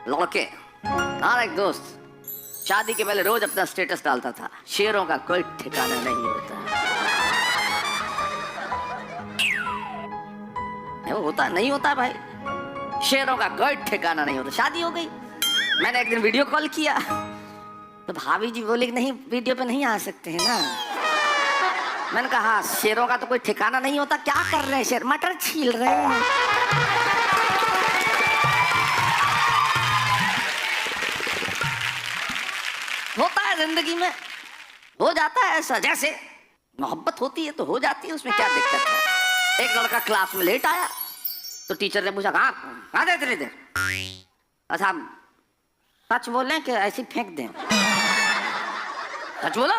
लड़के। हमारा एक दोस्त शादी के पहले रोज अपना स्टेटस डालता था, शेरों का कोई ठिकाना नहीं होता। वो होता नहीं होता भाई, शेरों का कोई ठिकाना नहीं होता। शादी हो गई, मैंने एक दिन वीडियो कॉल किया तो भाभी जी बोले कि नहीं वीडियो पे नहीं आ सकते हैं ना। मैंने कहा शेरों का तो कोई ठिकाना नहीं होता, क्या कर रहे हैं शेर? मटर छील रहे हैं। होता है जिंदगी में, हो जाता है ऐसा। जैसे मोहब्बत होती है तो हो जाती है, उसमें क्या दिक्कत है। एक लड़का क्लास में लेट आया तो टीचर ने पूछा कहाँ थे इतनी देर? अच्छा सच बोलें कि ऐसे फेंक दें? सच बोला।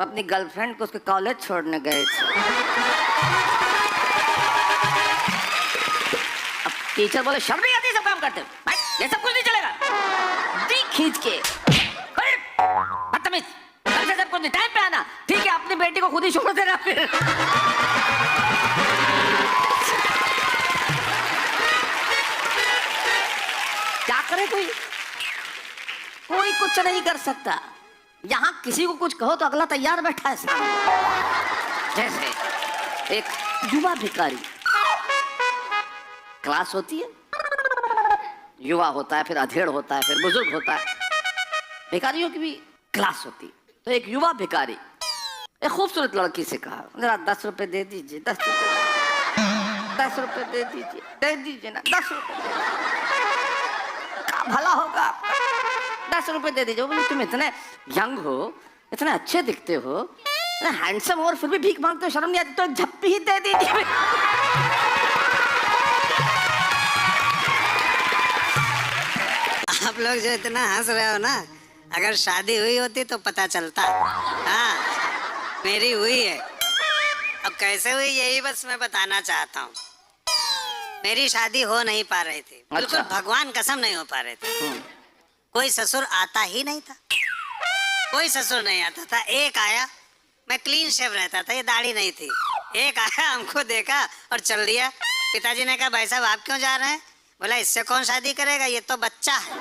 अपनी गर्लफ्रेंड को उसके कॉलेज छोड़ने गए थे। अब टीचर बोले शर्म नहीं आती सब काम करते भाई, ये सब कुछ नहीं चलेगा। दी खींच के बदतमीज, कल से सब कुछ नहीं, टाइम पे आना। ठीक है, अपनी बेटी को खुद ही छोड़ देना फिर। क्या करे कोई कुछ नहीं कर सकता। यहाँ किसी को कुछ कहो तो अगला तैयार बैठा है सामने। जैसे एक युवा भिखारी, क्लास होती है, युवा होता है, फिर अधेड़ होता है, फिर बुजुर्ग होता है, भिखारियों की भी क्लास होती है। तो एक युवा भिखारी एक खूबसूरत लड़की से कहा जरा 10 रुपए दे दीजिए, 10 रुपए दे दीजिए ना, 10 रुपए का भला होगा, 10 रुपए दे दीजिए। बोले तुम इतने यंग हो, इतने अच्छे दिखते हो, इतने हैंडसम हो और फिर भी भीख मांगते हो, शर्म नहीं आती? तो एक झप्पी ही दे दीजिए। आप लोग जो इतना हंस रहे हो ना, अगर शादी हुई होती तो पता चलता। हाँ, मेरी हुई है। अब कैसे हुई यही बस मैं बताना चाहता हूँ। मेरी शादी हो नहीं पा रही थी, बिल्कुल भगवान कसम नहीं हो पा रहे थे। कोई ससुर आता ही नहीं था, कोई ससुर नहीं आता था। एक आया, मैं क्लीन शेव रहता था, ये दाढ़ी नहीं थी। एक आया, हमको देखा और चल दिया। पिताजी ने कहा भाई साहब आप क्यों जा रहे हैं? बोला इससे कौन शादी करेगा, ये तो बच्चा है।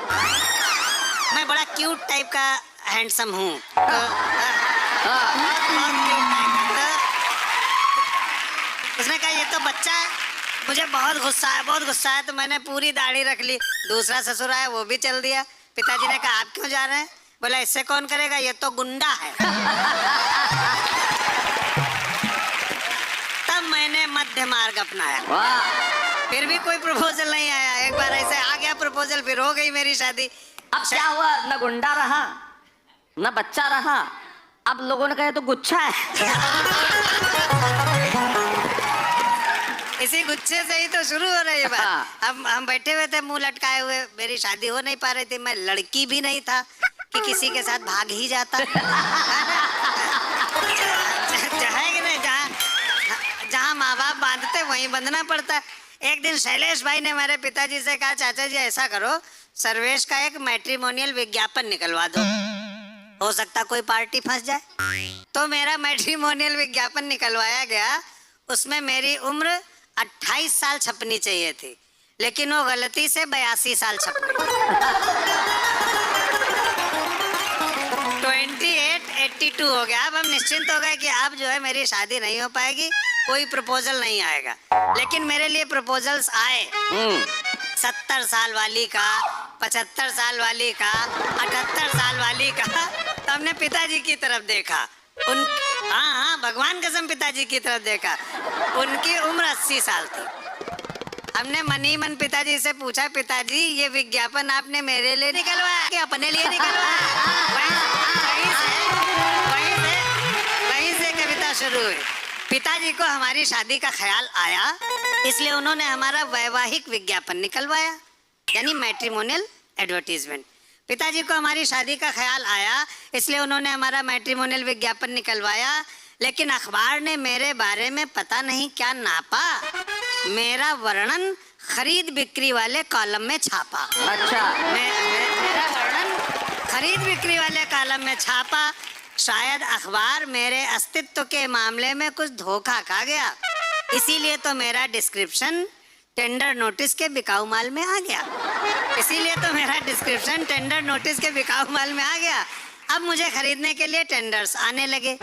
मैं बड़ा क्यूट टाइप का हैंडसम हूँ तो उसने कहा ये तो बच्चा है। मुझे बहुत गुस्सा है, बहुत गुस्सा है, तो मैंने पूरी दाढ़ी रख ली। दूसरा ससुर आया, वो भी चल दिया। पिताजी ने कहा आप क्यों जा रहे हैं? बोला इससे कौन करेगा, ये तो गुंडा है। तब मैंने मध्य मार्ग अपनाया। फिर भी कोई प्रपोजल नहीं आया। एक बार ऐसे आ गया प्रपोजल, फिर हो गई मेरी शादी। अब क्या हुआ? न गुंडा रहा न बच्चा रहा, अब लोगों ने कहा तो गुच्छा है। इसी गुच्छे से ही तो शुरू हो रही है बात। हम बैठे हुए थे मुंह लटकाए हुए, मेरी शादी हो नहीं पा रही थी। मैं लड़की भी नहीं था कि किसी के साथ भाग ही जाता। जहाँ माँ बाप बांधते वहीं बंधना पड़ता। एक दिन शैलेश भाई ने मेरे पिताजी से कहा चाचा जी ऐसा करो, सर्वेश का एक मैट्रिमोनियल विज्ञापन निकलवा दो, हो सकता कोई पार्टी फंस जाए। तो मेरा मैट्रिमोनियल विज्ञापन निकलवाया गया। उसमें मेरी उम्र 28 साल छपनी चाहिए थी, लेकिन वो गलती से 82 साल छप गई। 2882 हो गया। अब हम निश्चिंत हो गए कि अब जो है मेरी शादी नहीं हो पाएगी, कोई प्रपोजल नहीं आएगा। लेकिन मेरे लिए प्रपोजल्स आए। 70 साल वाली का, 75 साल वाली का, 78 साल वाली का। तो हमने पिताजी की तरफ देखा, हाँ भगवान कसम पिताजी की तरफ देखा। उनकी उम्र 80 साल थी। हमने मन ही मन पिताजी से पूछा पिताजी ये विज्ञापन आपने मेरे लिए निकलवाया कि अपने लिए निकलवाया? वहीं से कविता शुरू हुई। पिताजी को हमारी शादी का ख्याल आया, इसलिए उन्होंने हमारा वैवाहिक विज्ञापन निकलवाया, यानी मैट्रिमोनियल एडवर्टीजमेंट। पिताजी को हमारी शादी का ख्याल आया, इसलिए उन्होंने हमारा मैट्रिमोनियल विज्ञापन निकलवाया। लेकिन अखबार ने मेरे बारे में पता नहीं क्या नापा, मेरा वर्णन खरीद बिक्री वाले कॉलम में छापा। अच्छा, मेरा वर्णन खरीद बिक्री वाले कॉलम में छापा। शायद अखबार मेरे अस्तित्व के मामले में कुछ धोखा खा गया, इसीलिए तो मेरा डिस्क्रिप्शन टेंडर नोटिस के बिकाऊ माल में आ गया। इसीलिए तो मेरा डिस्क्रिप्शन टेंडर नोटिस के बिकाऊ माल में आ गया। अब मुझे खरीदने के लिए टेंडर्स आने लगे,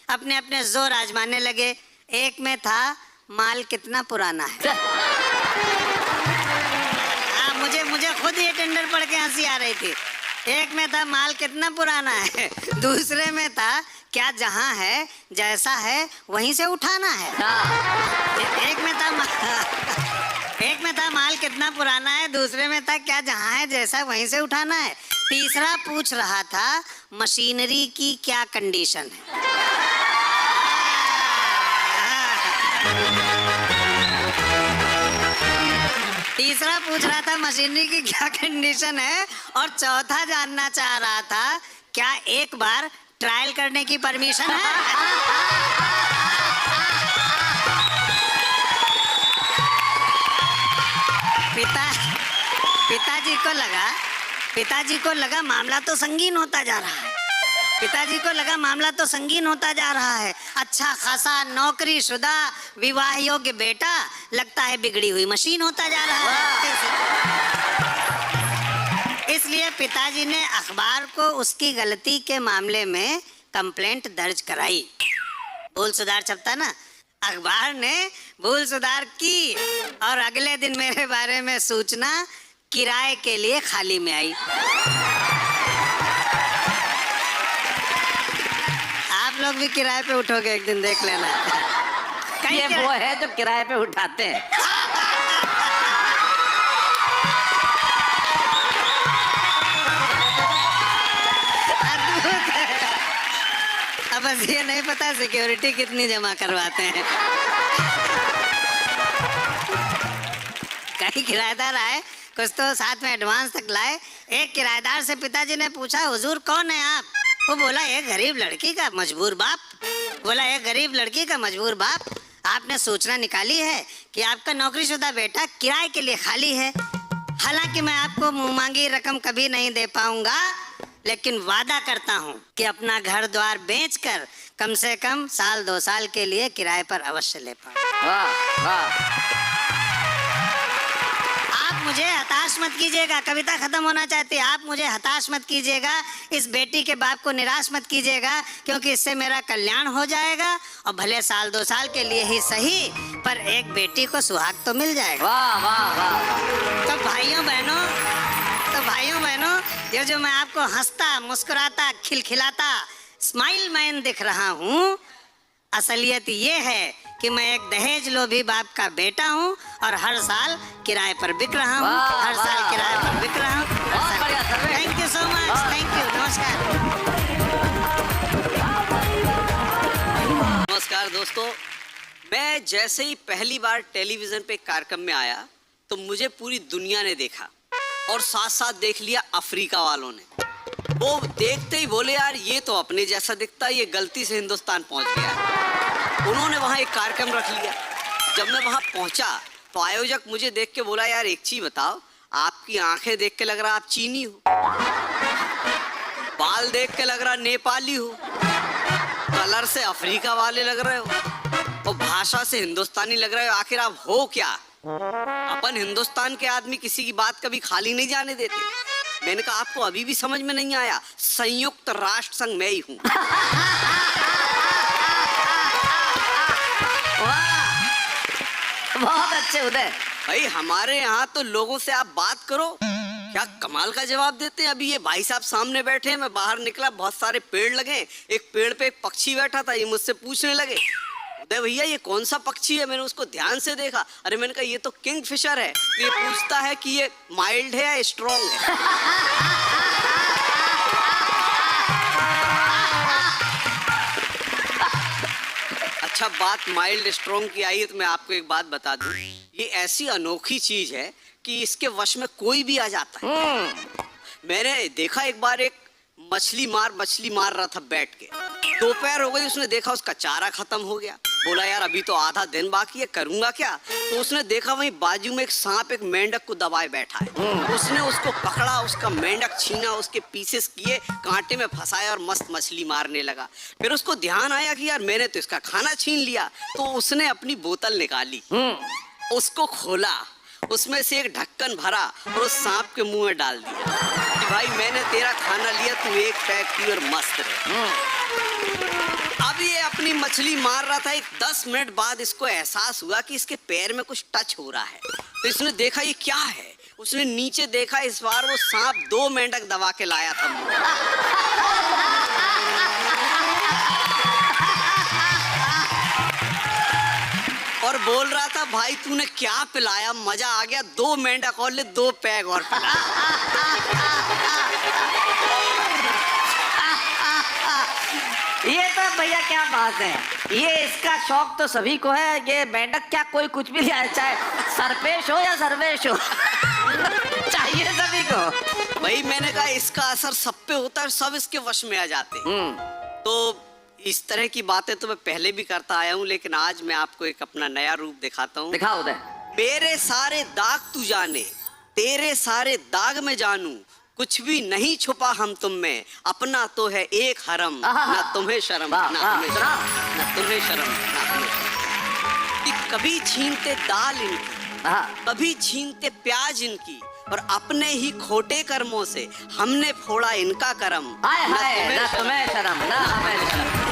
अपने अपने जोर आजमाने लगे। एक में था माल कितना पुराना है। मुझे खुद ये टेंडर पढ़ के हंसी आ रही थी। एक में था माल कितना पुराना है, दूसरे में था क्या जहां है जैसा है वहीं से उठाना है। एक में था माल कितना पुराना है, दूसरे में था क्या जहां है जैसा वहीं से उठाना है, तीसरा पूछ रहा था मशीनरी की क्या कंडीशन है। तीसरा पूछ रहा था मशीनरी की क्या कंडीशन है और चौथा जानना चाह रहा था क्या एक बार ट्रायल करने की परमिशन है। पिताजी को लगा मामला तो संगीन होता जा रहा है। अच्छा खासा नौकरीशुदा विवाह योग्य बेटा लगता है बिगड़ी हुई मशीन होता जा रहा है। इसलिए पिताजी ने अखबार को उसकी गलती के मामले में कंप्लेंट दर्ज कराई। भूल सुधार छपता ना, अखबार ने भूल सुधार की और अगले दिन मेरे बारे में सूचना किराए के लिए खाली में आई। आप लोग भी किराए पे उठोगे एक दिन, देख लेना। ये वो है जो किराए पे उठाते हैं। अब बस ये नहीं पता सिक्योरिटी कितनी जमा करवाते हैं। कई किराएदार आए, कुछ तो साथ में एडवांस तक लाए। एक किराएदार से पिताजी ने पूछा, हुजूर कौन है आप? वो बोला, एक गरीब लड़की का मजबूर बाप। आपने सूचना निकाली है कि आपका नौकरीशुदा बेटा किराए के लिए खाली है। हालांकि मैं आपको मुंह मांगी रकम कभी नहीं दे पाऊंगा, लेकिन वादा करता हूं कि अपना घर द्वार बेचकर कम से कम 1-2 साल के लिए किराए पर अवश्य ले पाऊंगा। आप मुझे हताश मत कीजिएगा, कविता खत्म होना चाहती है। आप मुझे हताश मत कीजिएगा, इस बेटी के बाप को निराश मत कीजिएगा, क्योंकि इससे मेरा कल्याण हो जाएगा और भले 1-2 साल के लिए ही सही, पर एक बेटी को सुहाग तो मिल जाएगा। वाह वाह वाह। तो भाइयों बहनों, ये जो मैं आपको हंसता मुस्कुराता खिलखिलाता स्माइल मैन दिख रहा हूँ, असलियत ये है कि मैं एक दहेज लोभी बाप का बेटा हूँ और हर साल किराए पर बिक रहा हूँ। Thank you so much, thank you, नमस्कार दोस्तों। मैं जैसे ही पहली बार टेलीविजन पे कार्यक्रम में आया तो मुझे पूरी दुनिया ने देखा और साथ साथ देख लिया अफ्रीका वालों ने। वो देखते ही बोले, यार ये तो अपने जैसा दिखता है, ये गलती से हिंदुस्तान पहुंच गया। उन्होंने वहाँ एक कार्यक्रम रख लिया। जब मैं वहाँ पहुँचा तो आयोजक मुझे देख के बोला, यार एक चीज बताओ, आपकी आंखें देख के लग रहा आप चीनी हो, बाल देख के लग रहा नेपाली हो, कलर से अफ्रीका वाले लग रहे हो और भाषा से हिंदुस्तानी लग रहे हो, आखिर आप हो क्या? अपन हिंदुस्तान के आदमी किसी की बात कभी खाली नहीं जाने देते। मैंने कहा आपको अभी भी समझ में नहीं आया, संयुक्त राष्ट्र संघ मैं ही हूँ। बहुत अच्छे उदय भाई, हमारे यहाँ तो लोगों से आप बात करो, क्या कमाल का जवाब देते हैं। अभी ये भाई साहब सामने बैठे हैं, मैं बाहर निकला, बहुत सारे पेड़ लगे, एक पेड़ पे एक पक्षी बैठा था, ये मुझसे पूछने लगे, उदय भैया ये कौन सा पक्षी है? मैंने उसको ध्यान से देखा, अरे मैंने कहा ये तो किंग फिशर है। तो ये पूछता है कि ये माइल्ड है या स्ट्रॉन्ग है। अच्छा, बात माइल्ड स्ट्रॉन्ग की आई है तो मैं आपको एक बात बता दूं, ये ऐसी अनोखी चीज है कि इसके वश में कोई भी आ जाता है। मैंने देखा एक बार एक मछली मार रहा था बैठ के, दोपहर हो गई, उसने देखा उसका चारा खत्म हो गया, बोला यार अभी तो आधा दिन बाकी है, करूंगा क्या? तो उसने देखा वहीं बाजू में एक सांप एक मेंढक को दबाए बैठा है। उसने उसको पकड़ा, उसका मेंढक छीना, उसके पीसेस किए, कांटे में फंसाया और मस्त मछली मारने लगा। फिर उसको ध्यान आया कि यार मैंने तो इसका खाना छीन लिया, तो उसने अपनी बोतल निकाली, उसको खोला उसमें से एक ढक्कन भरा और उस सांप के मुंह में डाल दिया कि भाई मैंने तेरा खाना लिया, तू एक पैक पी और मस्त रहे। अब ये अपनी मछली मार रहा था। एक 10 मिनट बाद इसको एहसास हुआ कि इसके पैर में कुछ टच हो रहा है। तो इसने देखा ये क्या है। उसने नीचे देखा, इस बार वो सांप 2 मेंढक दबा के लाया था मुंह में। और बोल रहा था भाई तूने क्या पिलाया, मजा आ गया, 2 मेंढक और ले, 2 पैग और पिला। ये तो भैया क्या बात है, ये इसका शौक तो सभी को है। ये मेंढक क्या कोई कुछ भी ले आए, चाहे सरपेश हो या सर्वेश हो चाहिए सभी को। भाई मैंने कहा इसका असर सब पे होता है, सब इसके वश में आ जाते हैं। तो इस तरह की बातें तो मैं पहले भी करता आया हूँ, लेकिन आज मैं आपको एक अपना नया रूप दिखाता हूँ। दिखाओ उदय। मेरे सारे दाग तू जाने, तेरे सारे दाग में जानू, कुछ भी नहीं छुपा हम तुम में, अपना तो है एक हरम, ना तुम्हें शर्म, ना तुम्हें शर्म, ना तुम्हें शर्म, ना तुम्हें शर्म। कि कभी छीनते दाल इनकी, कभी छीनते प्याज इनकी, और अपने ही खोटे कर्मों से हमने फोड़ा इनका करम। हाय हाय, ना तुम्हें शर्म, ना हमें शर्म।